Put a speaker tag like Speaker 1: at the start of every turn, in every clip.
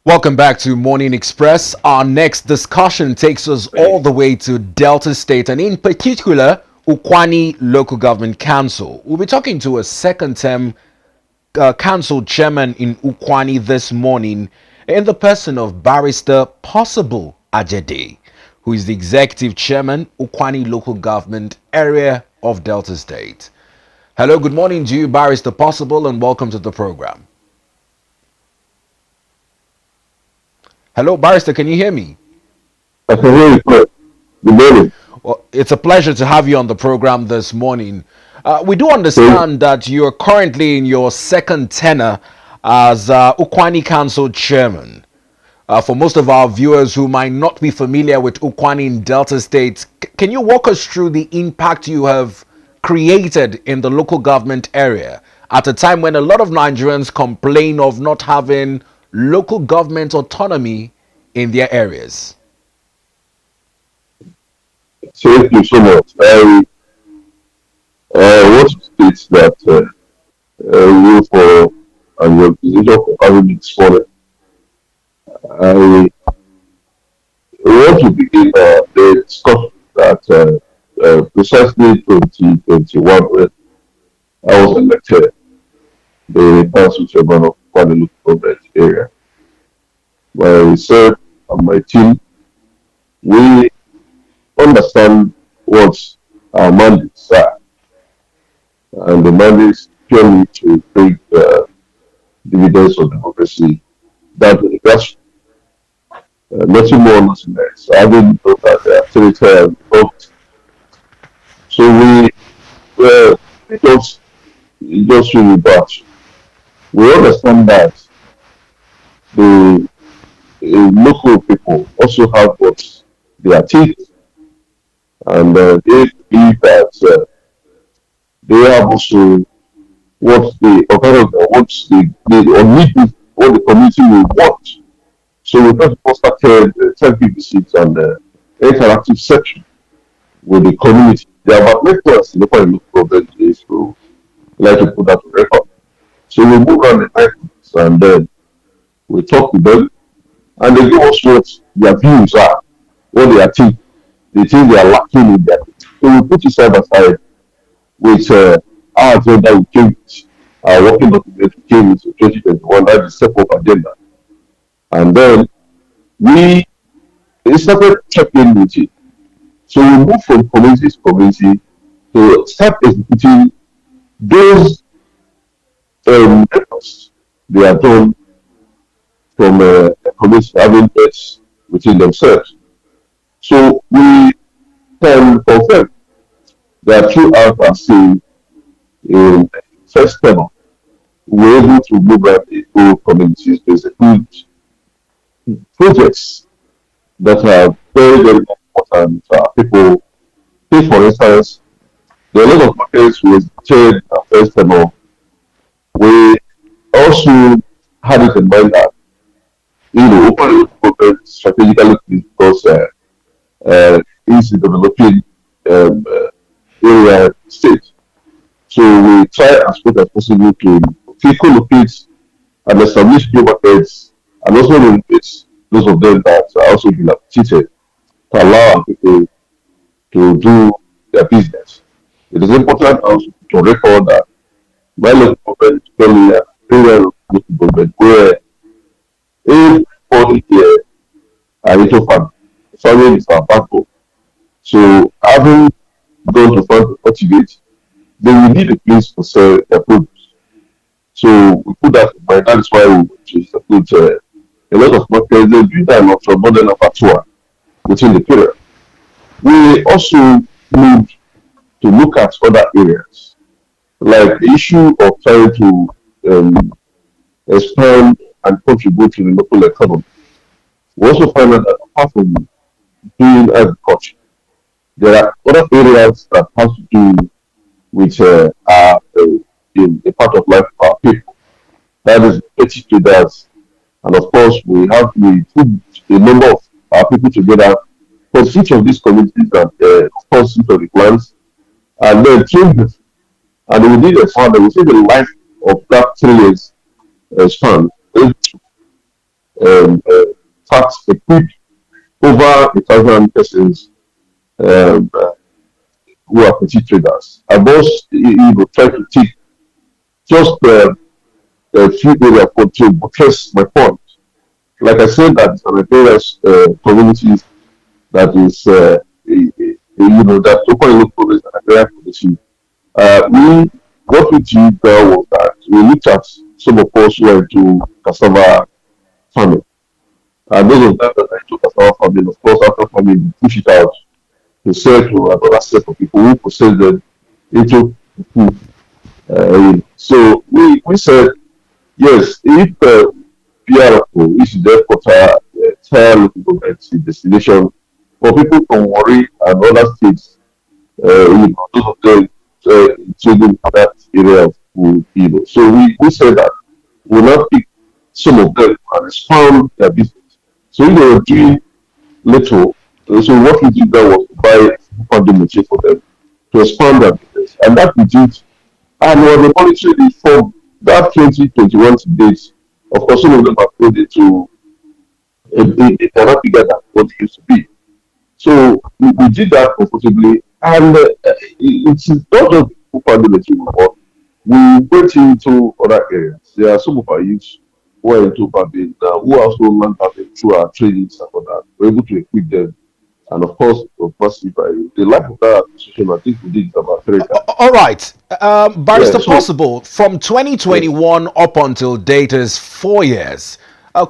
Speaker 1: Welcome back to Morning Express. Our next discussion takes us all the way to Delta State and, in particular, Ukwani Local Government Council. We'll be talking to a second term council chairman in Ukwani this morning in the person of Barrister Possible Ajede, who is the executive chairman, Ukwani Local Government Area of Delta State. Hello, good morning to you, Barrister Possible, and welcome to the program. Hello, Barrister, can you hear me?
Speaker 2: I can hear you, sir. Good morning.
Speaker 1: Well, it's a pleasure to have you on the program this morning. We do
Speaker 2: So,
Speaker 1: understand that you're currently in your second tenure as Ukwani Council Chairman. For most of our viewers who might not be familiar with Ukwani in Delta State, can you walk us through the impact you have created in the local government area at a time when a lot of Nigerians complain of not having local government autonomy in their areas?
Speaker 2: thank you so much. I want to state that you for and your position for having me this morning. I want to begin the discussion that precisely 2021, when I was elected the council chairman of Guadalupe government area. Myself and my team, we understand what our mandates are, and the mandates purely to bring dividends of democracy down to the grassroots. Nothing more, nothing less. Having looked at the activity and worked, so uh, we just really bad. We understand that the local people also have what they are teaching, and they believe that they have also what the what or need what the community will want. So we just started 10 visits and interactive section with the community. There are about 8 in local government days, so we like to put that on record. So we move around the 9 and then we talk with them, and they give us what their views are, what they are thinking, the things they are lacking in there. So we put it side by side with our agenda we came with, our working document we came with in 2021, that's the step up agenda. And then we started checking with it. So we moved from community to community to start executing those efforts they are done from a community having pets within themselves. So we can confirm that throughout our stay in first term, we were able to move out the whole communities to execute projects that are very, very important for our people. Take, for instance, there are a lot of markets we visited our first term. We also had it in mind that open government strategically because is developing area state. So we try as much as possible to co-locate and establish new markets and also relocate those of them that are also dilapidated to allow our people to do their business. It is important also to record that my local government is very area local government where everybody here are little family. Family is our backbone. So having gone to farm to cultivate, they will need a place to sell their produce. So we put that in mind. That is why we put a lot of markets. They do that not from modern abattoir within the period. We also need to look at other areas, like the issue of trying to expand and contribute to the local economy. We also find out that apart from doing agriculture, there are other areas that have to do with a part of life of our people. That is petty traders, and of course we put a number of our people together for each of these communities and of course each of the plans, and then train them. And we did a fund, we see the life of that 3 years span. in fact, equipped over 1,000 persons um, uh, who are petty traders. I was, try to take just a few areas to buttress my point. Like I said, that there are various communities that is, that open local progress and agrarian community. We what we did there was that we looked at some of us who were into cassava farming. And those of them that are into cassava farming, of course, after farming, we push it out to sell to another set of people who process them into food. So we said, yes, if PRO, which is the headquarter, tell local government the destination for people from Warri and other states, those of them trading in that area of food, So we said that we'll not pick some of them and expand their business. So if they were doing little, so what we did there was to buy funding machine for them to expand their business. And that we did. And we were monitoring it from that 2021 to date. Of course, some of them have put it to a lot bigger than what it used to be. So we did that comfortably, and it's not just people finding the team, but we went into other areas. There are some of our youths who are into farming, who also learned farming through our trainings and all that. We're able to equip them, and of course, if I, the life of that association, I think we did it about 3 times.
Speaker 1: All right,
Speaker 2: Yeah.
Speaker 1: Barrister
Speaker 2: So
Speaker 1: Possible, from
Speaker 2: yes,
Speaker 1: 2021 up until date is 4 years.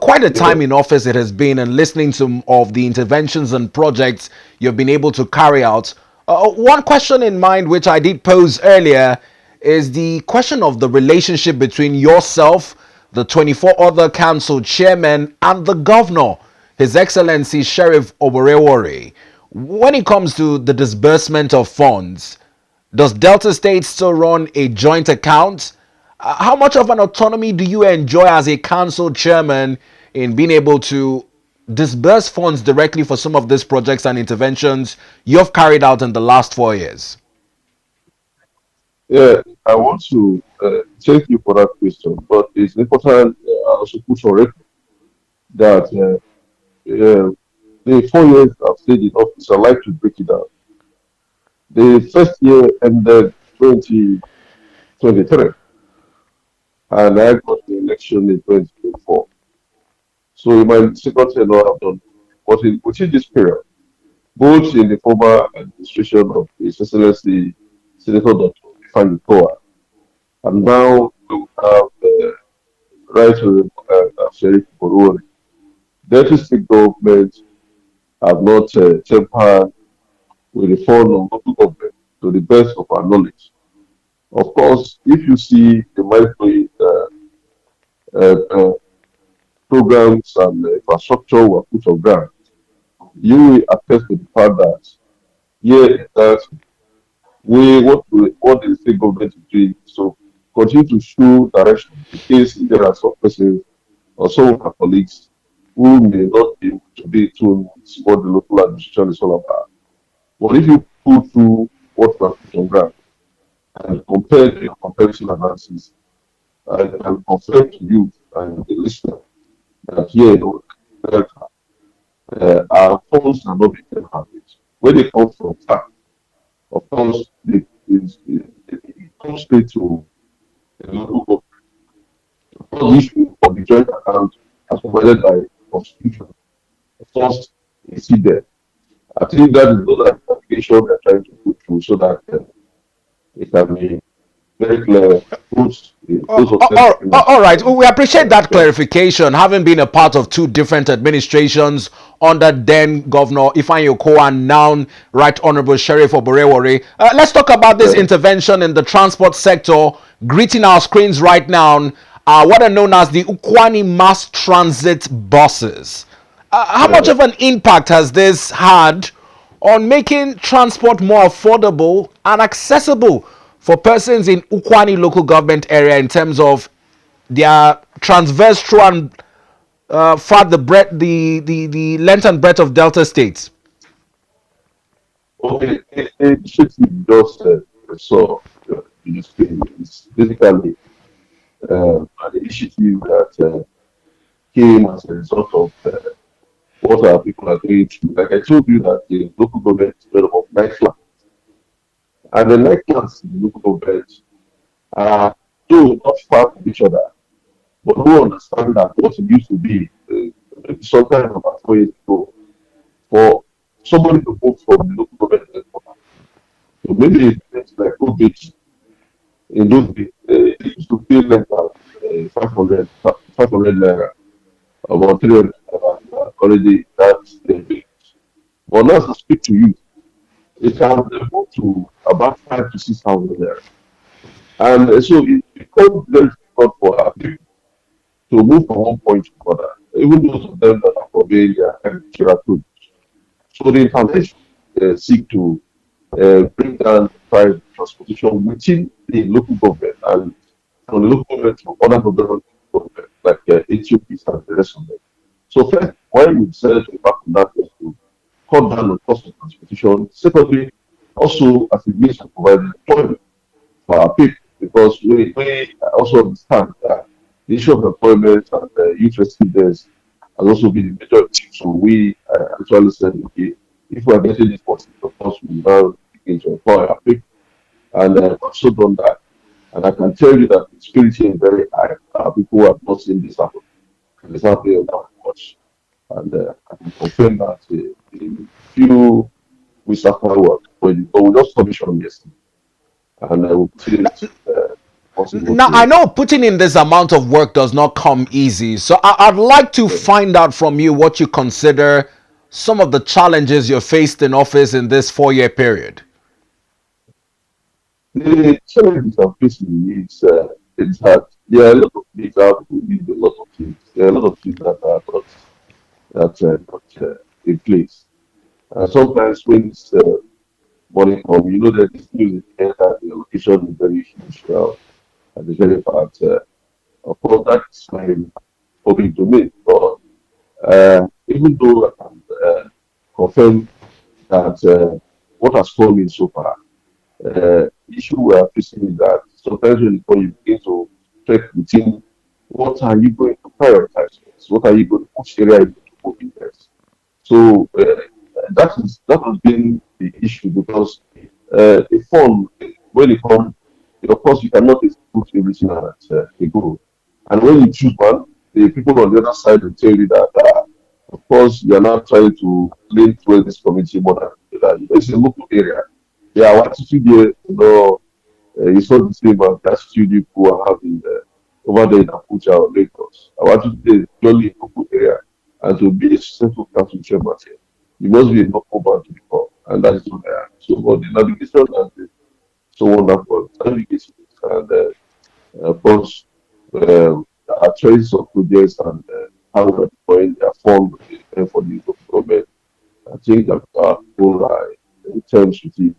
Speaker 1: Quite a
Speaker 2: yeah,
Speaker 1: time in office it has been, and listening to of the interventions and projects you've been able to carry out. One question in mind, which I did pose earlier, is the question of the relationship between yourself, the 24 other council chairmen, and the governor, His Excellency Sheriff Oborewori. When it comes to the disbursement of funds, does Delta State still run a joint account? How much of an autonomy do you enjoy as a council chairman in being able to disburse funds directly for some of these projects and interventions you've carried out in the last 4 years?
Speaker 2: yeah. I want to thank you for that question, but it's important I also put on record that the 4 years I've stayed in office, I like to break it down. The first year ended 2023, and I got the election in 2024. So in my second tenure, I've done what within this period, both in the former administration of His Excellency Senator Dr. Ifeanyi Kowa, and now we have right to Sheriff Borori. Delta state government have not tempered with the fund of local government to the best of our knowledge. Of course, if you see the mind-blowing uh, uh, programs and infrastructure were put on ground, you will attest to the fact that here that what the state government is doing. So continue to show direction in case there are some persons or some of our colleagues who may not be able to be to what the local administration is all about. But if you go through what we have put on ground and compare your comparison analysis, I can confirm to you and the listener that here in Delta, our funds are not being habits. Where they come from, fact, of course, it comes straight to the local government. Of course, the issue of the joint account as provided by Constitution, of course, is still there. I think that is another application we are trying to put through so that it can be very clear who's those of them talking about
Speaker 1: All right, we appreciate that
Speaker 2: yeah,
Speaker 1: clarification. Having been a part of two different administrations under then Governor Ifeanyi Okowa and now Right Honorable Sheriff Oborewori, let's talk about this
Speaker 2: yeah,
Speaker 1: intervention in the transport sector. Greeting our screens right now are what are known as the Ukwani Mass Transit buses. How much
Speaker 2: yeah.
Speaker 1: of an impact has this had on making transport more affordable and accessible for persons in Ukwani local government area in terms of their transverse through and far the breadth, the length and breadth of Delta states?
Speaker 2: Okay, it should be just so you see, it's basically an initiative that came as a result of what our people are going through. Like I told you that the local government is made up of nine clans, and the nine clans in the local government are though not far from each other, but who understand that what it used to be maybe sometime about 4 years ago for somebody to move from the local government headquarters to maybe a place like Obit in those days, they used to pay less than 500 naira, about 300 naira already that's the village. But now as I speak to you, it can go to about 5 to 6 thousand naira. And so it becomes very difficult for our people to move from one point to another, even those of them that are forbidden their agricultural produce. So the intervention seek to bring down the price of transportation within the local government and from the local government to other government like HOPs and the rest of them. So first, why we decided to embark on that was to cut down on cost of transportation. Secondly, also as a means of providing employment for our people because we also understand that the issue of employment and youth resilience has also been a major issue. So we actually said, okay, if we are getting this policy, of course, we now begin to employ our people. And also done that. And I can tell you that the security is very high. People who have not seen this happen. And it's happening on much. And I can confirm that in few weeks after work, when we just commissioned yesterday, and I will see it possible
Speaker 1: Now, I
Speaker 2: to.
Speaker 1: know putting in this amount of work does not come easy. So I'd like to find out from you what you consider some of the challenges you faced in office in this 4 year period.
Speaker 2: The challenges I'm facing is that there are a lot of things that we need a lot of things. There are a lot of things that are not in place. Sometimes when it's money come, you know that this news is that the allocation is very huge now and it's very bad. Of course, that's my public domain. But even though I can confirm that what has come in so far, issue we are facing is that sometimes when you begin to check within what are you going to prioritize first? What are you going to which area are you going to put in first? So that has been the issue because the fund when it comes, of course you cannot execute everything at a go. And when you choose one, the people on the other side will tell you that of course you are not trying to lean towards this community more than the other. It's a local area. Yeah, our attitude here, it's not the same as the attitude people are having over there in Abuja or Lagos. Our attitude is purely a local area. And to be a successful council chairman here, you must be a local man to become. And that is what I am. So, but the navigation has been so wonderful. Navigation and of course, our choice of projects and how we're deploying their fund for the local government. I think that our people are in terms with it.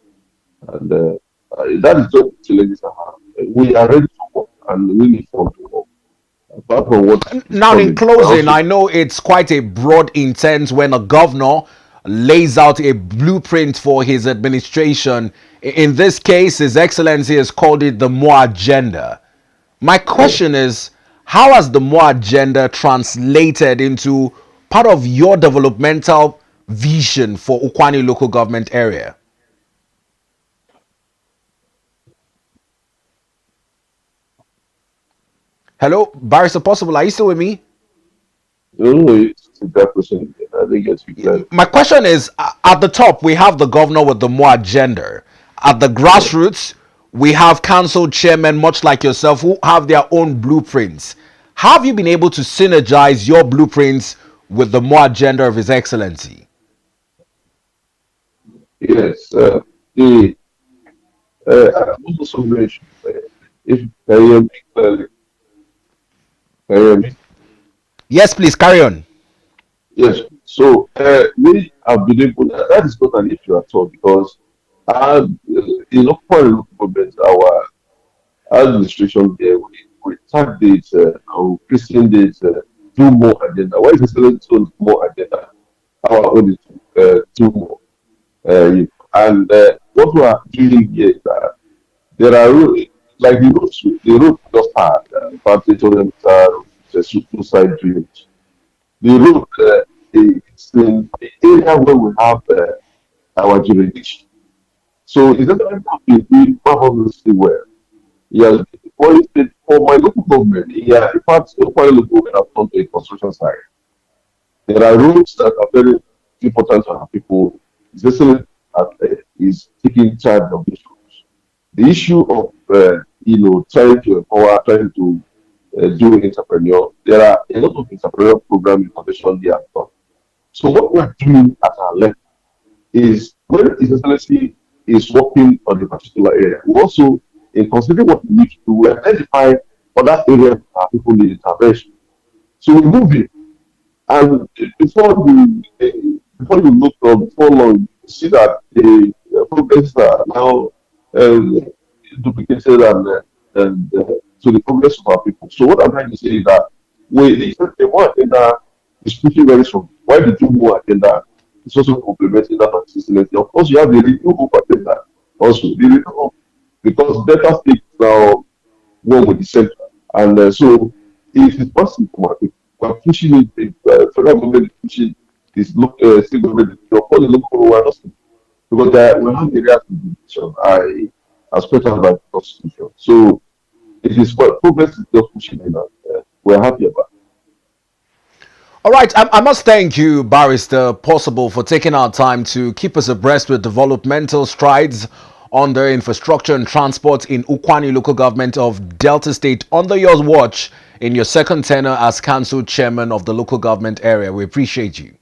Speaker 2: And that is just the challenges I have. We are ready to work and we need fund to work. Apart from what is
Speaker 1: Now, in
Speaker 2: coming, but
Speaker 1: closing,
Speaker 2: also,
Speaker 1: I know it's quite a broad intent when a governor lays out a blueprint for his administration. In this case, His Excellency has called it the More Agenda. My
Speaker 2: yeah.
Speaker 1: question is, how has the More Agenda translated into part of your developmental vision for Ukwani local government area? Hello, Barrister Possible, are you still with me?
Speaker 2: You know, it's that question again. I think it's clear.
Speaker 1: My question is, at the top we have the governor with the more agenda. At the
Speaker 2: Yeah.
Speaker 1: grassroots we have council chairmen much like yourself who have their own blueprints. How have you been able to synergize your blueprints with the more agenda of His Excellency?
Speaker 2: Yes. The I'm also mentioned if can you hear me clearly? Can you hear me?
Speaker 1: Yes, please carry on.
Speaker 2: Yes. So we have been able that is not an issue at all because in local government our administration there we tag dates our Christian dates do more agenda. Why is excellence own more agenda? Our own is do more. And what we are doing here is that there are like the road just had about 800 meter suicide drainage. The road is in the area where we have our jurisdiction. So it's not that we doing marvelously well. Yeah, for my local government, yeah, in fact, quite local government have come to a construction site. There are roads that are very important to our people. Especially is taking charge of these roads. The issue of trying to empower, trying to do entrepreneur. There are a lot of entrepreneurial program information there. So what we're doing at our level is when His Excellency is working on a particular area, we also, in considering what we need to do, we identify other areas that people need intervention. So we move in, and before you look up, before long, you see that the progress are now uh, duplicated and to the progress of our people. So what I'm trying to say is that the one agenda is pushing very strong. Why the two more agenda is also complementing that consistency. Of course, you have the renew hope agenda also. The renew hope because data states now work with the center, and so it is possible for my people. We're pushing it. The federal government is pushing this state government. Of course, the local government are not because we have areas of division. As special by the constitution. So it is what progress is just pushing in, and we're happy about.
Speaker 1: All right, I must thank you, Barrister Possible, for taking our time to keep us abreast with developmental strides on the infrastructure and transport in Ukwani local government of Delta State under your watch in your second tenure as council chairman of the local government area. We appreciate you.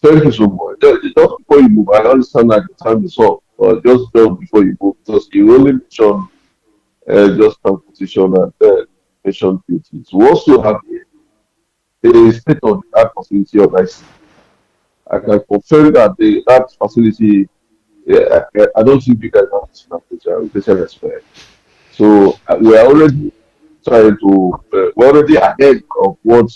Speaker 2: Thank you so much. Just before you move, I understand that the time is up, but just before you move, because you only mentioned just transportation and nation duties. We also have a state of the art facility of IC. I can confirm that that facility, yeah, I don't think you guys have this with special respect. So we are already we're already ahead of what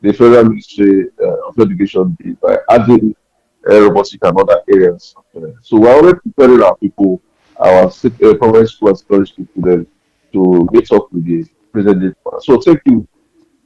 Speaker 2: the Federal Ministry of Education did by adding robotics and other areas. So we're already preparing our people, our primary school and secondary school students to meet up with the present day. So thank you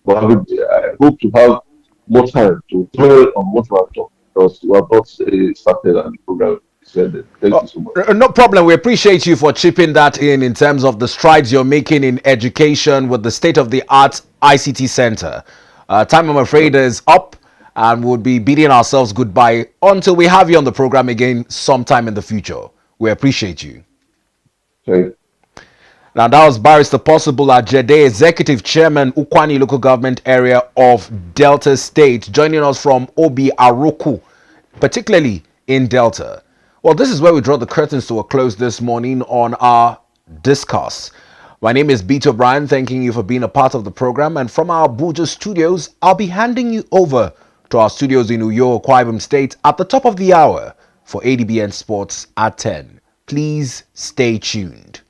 Speaker 2: for having me. I hope to have more time to dwell on what we have done because we have not started and the program is ended. Thank you so much.
Speaker 1: No problem. We appreciate you for chipping that in terms of the strides you're making in education with the state of the art ICT center. Time, I'm afraid, is up, and we'll be bidding ourselves goodbye until we have you on the program again sometime in the future. We appreciate you.
Speaker 2: Thank
Speaker 1: Now, that was Barrister Possible Ajede, Executive Chairman, Ukwani Local Government Area of Delta State, joining us from Obi Aroku, particularly in Delta. Well, this is where we draw the curtains to a close this morning on our discuss. My name is Beto Bryan, thanking you for being a part of the program. And from our Abuja studios, I'll be handing you over to our studios in Uyo, Akwa Ibom State at the top of the hour for ADBN Sports at 10. Please stay tuned.